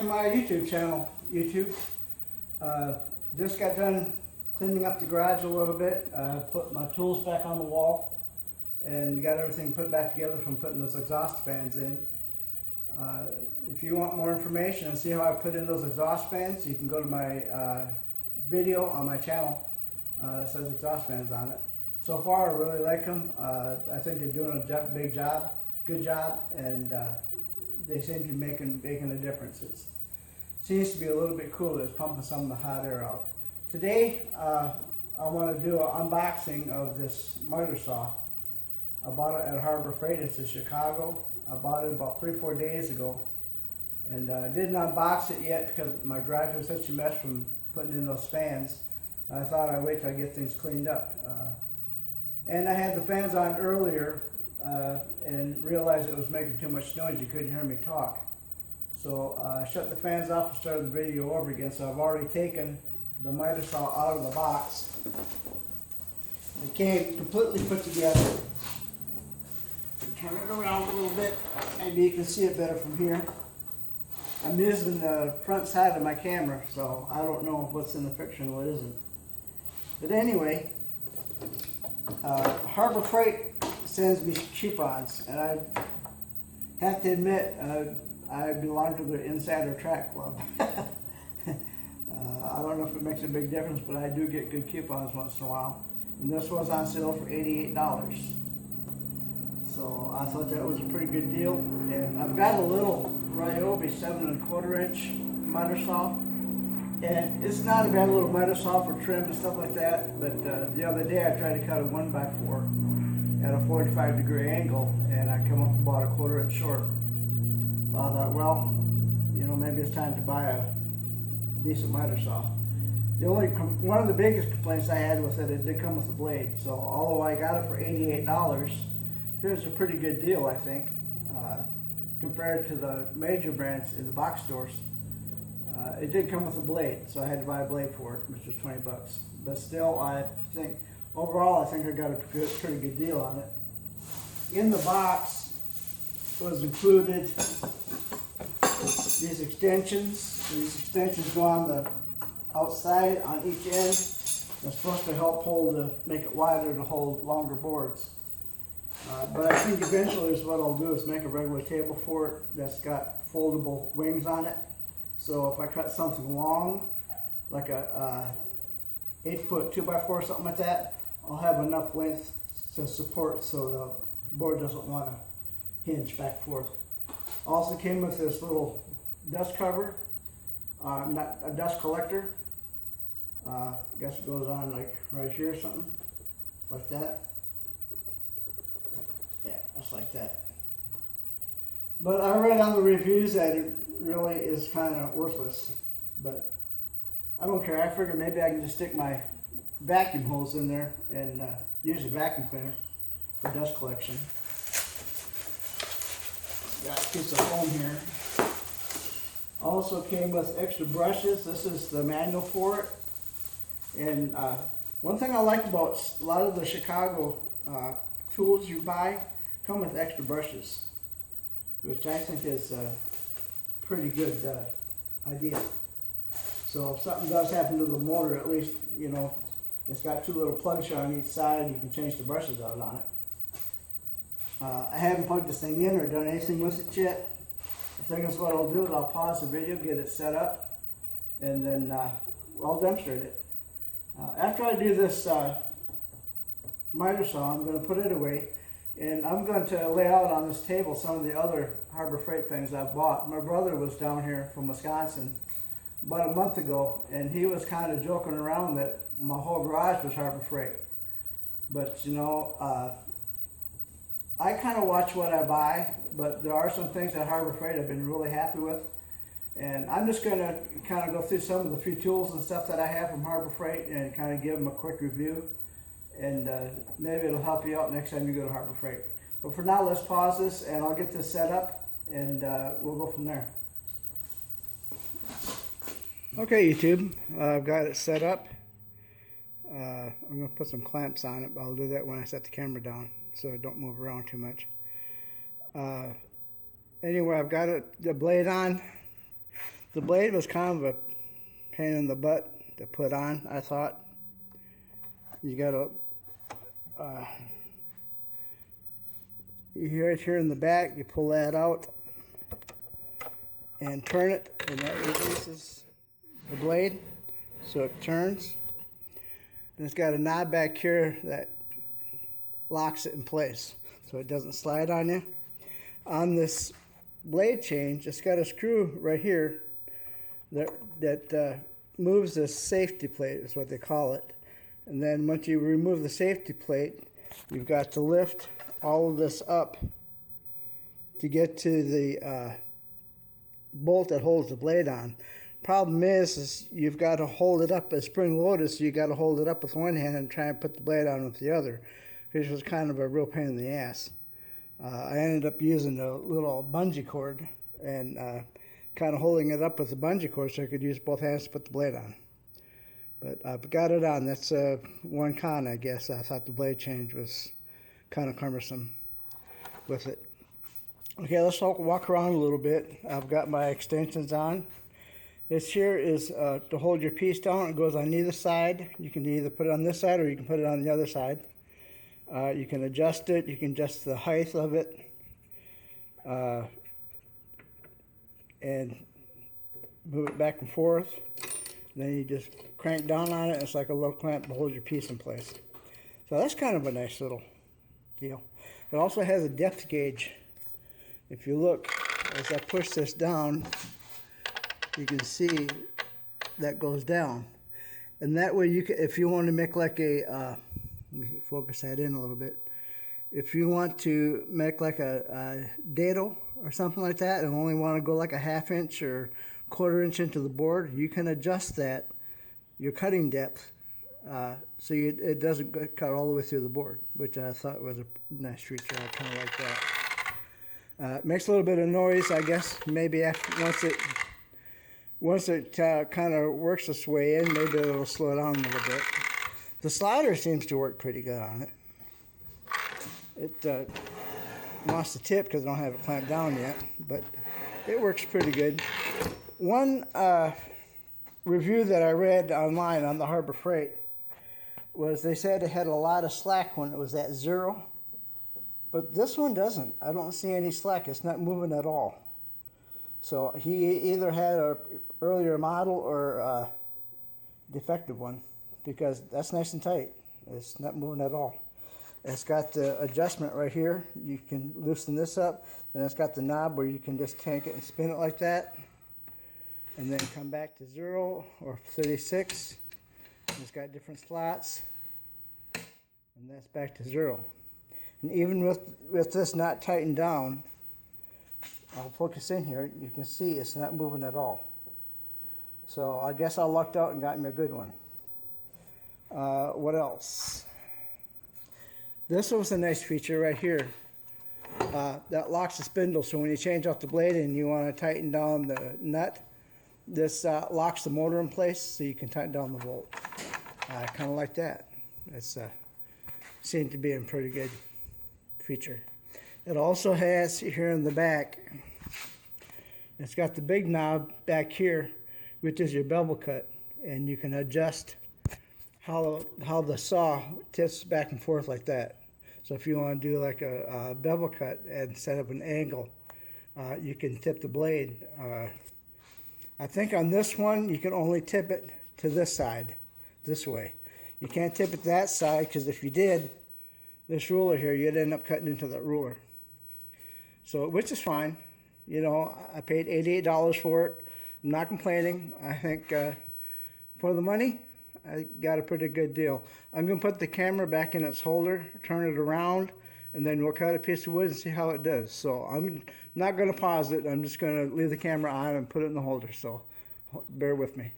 to my YouTube channel, YouTube. Just got done cleaning up the garage a little bit, put my tools back on the wall, and got everything put back together from putting those exhaust fans in. If you want more information and see how I put in those exhaust fans, you can go to my video on my channel. It says exhaust fans on it. So far, I really like them. I think they're doing a big job, good job, and they seem to be making a difference. It seems to be a little bit cooler. It's pumping some of the hot air out. Today, I want to do an unboxing of this miter saw. I bought it at Harbor Freight. It's in Chicago. I bought it about 3-4 days ago, and I didn't unbox it yet because my garage was such a mess from putting in those fans. I thought I'd wait till I get things cleaned up. And I had the fans on earlier and realized it was making too much noise. You couldn't hear me talk. So I shut the fans off and started the video over again. So I've already taken the miter saw out of the box. It came completely put together. Turn it around a little bit. Maybe you can see it better from here. I'm using the front side of my camera, so I don't know what's in the picture and what isn't. But anyway, Harbor Freight sends me coupons, and I have to admit, I belong to the Insider Track Club. I don't know if it makes a big difference, but I do get good coupons once in a while. And this was on sale for $88. So I thought that was a pretty good deal. And I've got a little Ryobi 7¼ inch miter saw. And it's not a bad little miter saw for trim and stuff like that. But the other day I tried to cut a 1x4 at a 45-degree angle, and I come up about a 1/4 inch short. So I thought, well, you know, maybe it's time to buy a decent miter saw. One of the biggest complaints I had was that it did come with a blade. So although I got it for $88, here's a pretty good deal, I think, compared to the major brands in the box stores. It did come with a blade, so I had to buy a blade for it, which was 20 bucks. But still, I think, overall, I think I got a pretty good deal on it. In the box was included these extensions. These extensions go on the outside on each end. They're supposed to make it wider to hold longer boards. But I think eventually what I'll do is make a regular table for it that's got foldable wings on it. So if I cut something long, like a 8-foot 2x4 something like that, I'll have enough length to support so the board doesn't want to hinge back and forth. Also came with this little dust cover, not a dust collector. I guess it goes on like right here or something, like that. Yeah, just like that. But I read on the reviews that it really is kind of worthless, but I don't care. I figured maybe I can just stick my vacuum hose in there and use a vacuum cleaner for dust collection. Got a piece of foam here. Also came with extra brushes. This is the manual for it. And one thing I like about a lot of the Chicago tools you buy come with extra brushes, which I think is a pretty good idea. So if something does happen to the motor, at least, you know, it's got 2 little plugs on each side. You can change the brushes out on it. I haven't plugged this thing in or done anything with it yet. I think that's what I'll do is I'll pause the video, get it set up, and then I'll demonstrate it. After I do this miter saw, I'm going to put it away, and I'm going to lay out on this table some of the other Harbor Freight things I've bought. My brother was down here from Wisconsin about a month ago, and he was kind of joking around that my whole garage was Harbor Freight. But you know, I kind of watch what I buy, but there are some things at Harbor Freight I've been really happy with. And I'm just going to kind of go through some of the few tools and stuff that I have from Harbor Freight and kind of give them a quick review. And maybe it'll help you out next time you go to Harbor Freight. But for now, let's pause this and I'll get this set up and we'll go from there. Okay, YouTube, I've got it set up. I'm going to put some clamps on it, but I'll do that when I set the camera down so it don't move around too much. Anyway, I've got the blade on. The blade was kind of a pain in the butt to put on, I thought. You gotta, you hear it here in the back, you pull that out and turn it, and that releases the blade so it turns. And it's got a knob back here that locks it in place so it doesn't slide on you. On this blade change, it's got a screw right here that moves the safety plate, is what they call it. And then once you remove the safety plate, you've got to lift all of this up to get to the bolt that holds the blade on. Problem is you've got to hold it up as spring loaded, so you got to hold it up with one hand and try and put the blade on with the other, which was kind of a real pain in the ass. I ended up using a little bungee cord and kind of holding it up with the bungee cord so I could use both hands to put the blade on. But I've got it on. That's one con, I guess. I thought the blade change was kind of cumbersome with it. Okay, let's walk around a little bit. I've got my extensions on. This here is to hold your piece down. It goes on either side. You can either put it on this side or you can put it on the other side. You can adjust it. You can adjust the height of it. And move it back and forth. Then you just crank down on it. It's like a little clamp to hold your piece in place. So that's kind of a nice little deal. It also has a depth gauge. If you look, as I push this down, you can see that goes down. And that way you can, if you want to make like a, let me focus that in a little bit. If you want to make like a dado or something like that and only want to go like a 1/2 inch or 1/4 inch into the board, you can adjust that, your cutting depth, so it doesn't cut all the way through the board, which I thought was a nice feature. I kind of like that. It makes a little bit of noise, I guess, maybe after, once it kind of works its way in, maybe it'll slow down a little bit. The slider seems to work pretty good on it. It wants to tip because I don't have it clamped down yet, but it works pretty good. One review that I read online on the Harbor Freight was they said it had a lot of slack when it was at 0, but this one doesn't. I don't see any slack. It's not moving at all. So he either had an earlier model or a defective one, because that's nice and tight. It's not moving at all. It's got the adjustment right here. You can loosen this up. Then it's got the knob where you can just tank it and spin it like that. And then come back to 0 or 36. It's got different slots. And that's back to 0. And even with this not tightened down, I'll focus in here, you can see it's not moving at all. So I guess I lucked out and got me a good one. What else? This was a nice feature right here. That locks the spindle, so when you change out the blade and you want to tighten down the nut, this locks the motor in place so you can tighten down the bolt. I kind of like that. It's seemed to be a pretty good feature. It also has here in the back, it's got the big knob back here, which is your bevel cut, and you can adjust how the saw tips back and forth like that. So if you want to do like a bevel cut and set up an angle, you can tip the blade. I think on this one you can only tip it to this side, this way. You can't tip it that side, because if you did, this ruler here, you'd end up cutting into that ruler. So, which is fine. You know, I paid $88 for it. I'm not complaining. I think for the money, I got a pretty good deal. I'm going to put the camera back in its holder, turn it around, and then we'll cut a piece of wood and see how it does. So I'm not going to pause it. I'm just going to leave the camera on and put it in the holder. So bear with me.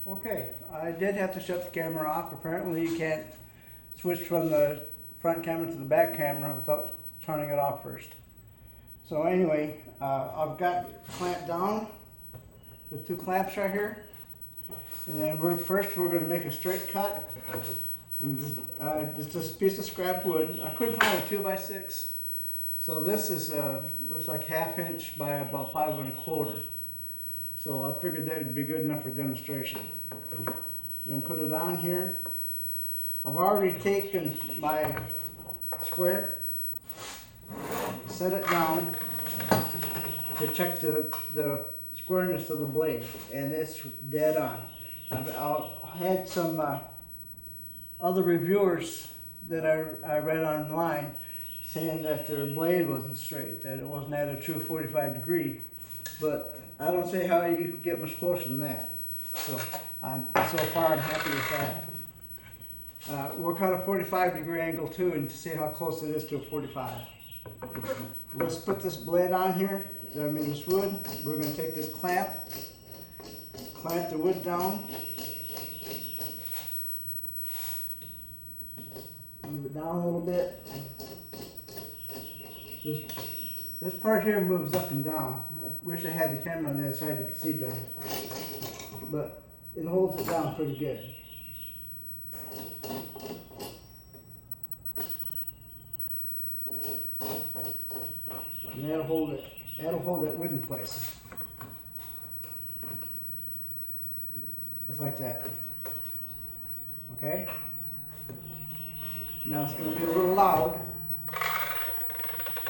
Okay, I did have to shut the camera off. Apparently you can't switch from the front camera to the back camera without turning it off first. So anyway, I've got it clamped down with 2 clamps right here. And then we're going to make a straight cut. It's just a piece of scrap wood. I couldn't find a 2x6, So this is looks like 1/2 inch by about 5 1/4. So I figured that would be good enough for demonstration. I'm gonna put it on here. I've already taken my square, set it down to check the squareness of the blade, and it's dead on. I've had some other reviewers that I read online saying that their blade wasn't straight, that it wasn't at a true 45 degree, but I don't see how you can get much closer than that. So far I'm happy with that. We'll cut a 45 degree angle too and see how close it is to a 45. Let's put this blade on here, this wood. We're going to take this clamp the wood down, move it down a little bit. This part here moves up and down. I wish I had the camera on the other side you could see better, but it holds it down pretty good. And that'll hold that wood in place. Just like that. Okay? Now it's going to be a little loud,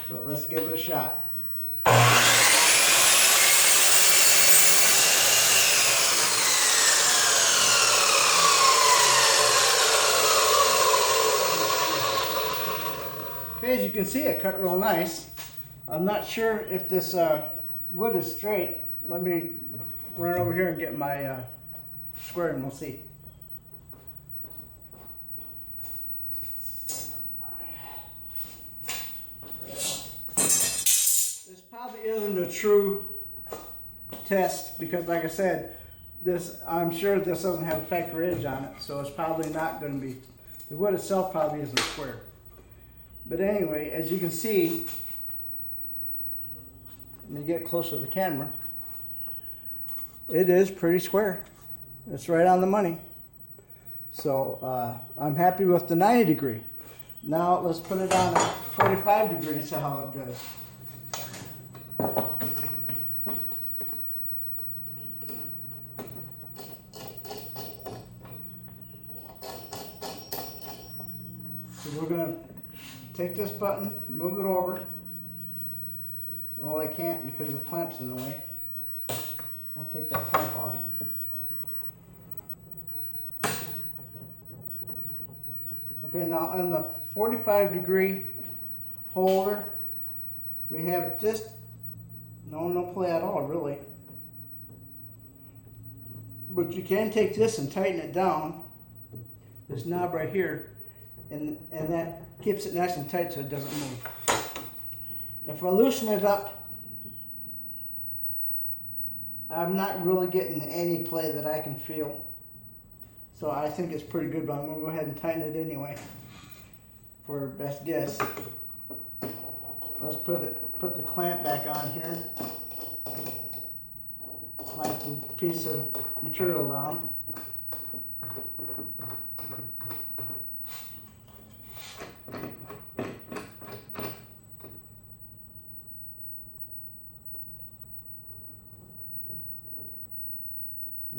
but let's give it a shot. Okay, as you can see, it cut real nice. I'm not sure if this wood is straight. Let me run over here and get my square and we'll see. This probably isn't a true test because, like I said, I'm sure this doesn't have a factory edge on it, so it's probably not going to be, the wood itself probably isn't square. But anyway, as you can see, let me get closer to the camera, it is pretty square. It's right on the money. So I'm happy with the 90 degree. Now let's put it on a 45 degree and see how it does. So we're going to take this button, move it over. Well, I can't because the clamp's in the way. I'll take that clamp off. Okay, now on the 45 degree holder, we have just no play at all, really. But you can take this and tighten it down, this knob right here, and that keeps it nice and tight so it doesn't move. If I loosen it up, I'm not really getting any play that I can feel. So I think it's pretty good, but I'm going to go ahead and tighten it anyway for best guess. Let's put the clamp back on here. Clamp a piece of material down.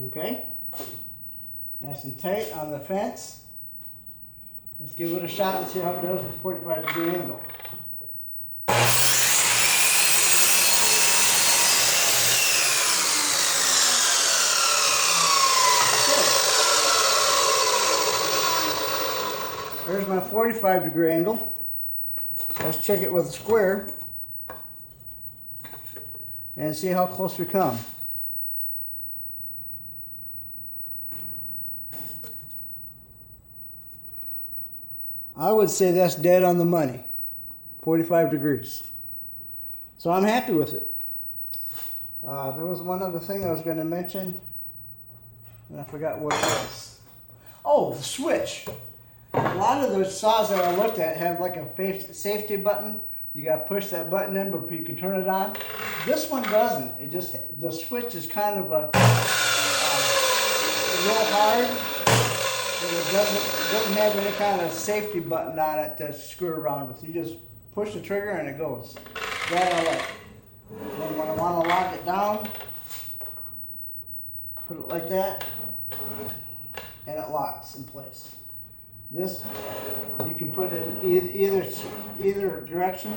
Okay, nice and tight on the fence. Let's give it a shot and see how it does with 45 degree angle. Okay. There's my 45 degree angle. Let's check it with a square and see how close we come. I would say that's dead on the money, 45 degrees. So I'm happy with it. There was one other thing I was going to mention, and I forgot what it was. Oh, the switch. A lot of those saws that I looked at have like a safety button. You got to push that button in before you can turn it on. This one doesn't. The switch is kind of a little hard. It doesn't have any kind of safety button on it to screw around with. You just push the trigger and it goes. That I like. Then when I want to lock it down, put it like that, and it locks in place. This, you can put it in either direction,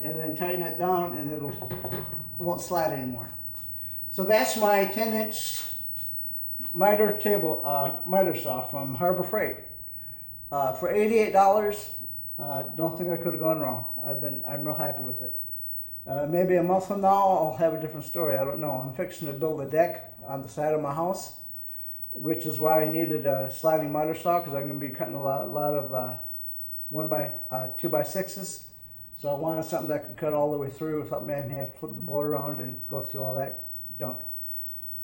and then tighten it down, and won't slide anymore. So that's my 10-inch miter saw from Harbor Freight. For $88, don't think I could have gone wrong. I'm real happy with it. Maybe a month from now I'll have a different story. I don't know. I'm fixing to build a deck on the side of my house, which is why I needed a sliding miter saw, because I'm going to be cutting a lot of 2x6s. So I wanted something that could cut all the way through without me having to flip the board around and go through all that junk.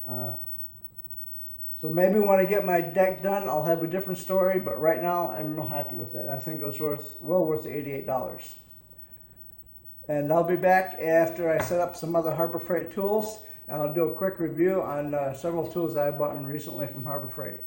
So maybe when I get my deck done, I'll have a different story, but right now I'm real happy with it. I think it was well worth the $88. And I'll be back after I set up some other Harbor Freight tools, and I'll do a quick review on several tools that I bought recently from Harbor Freight.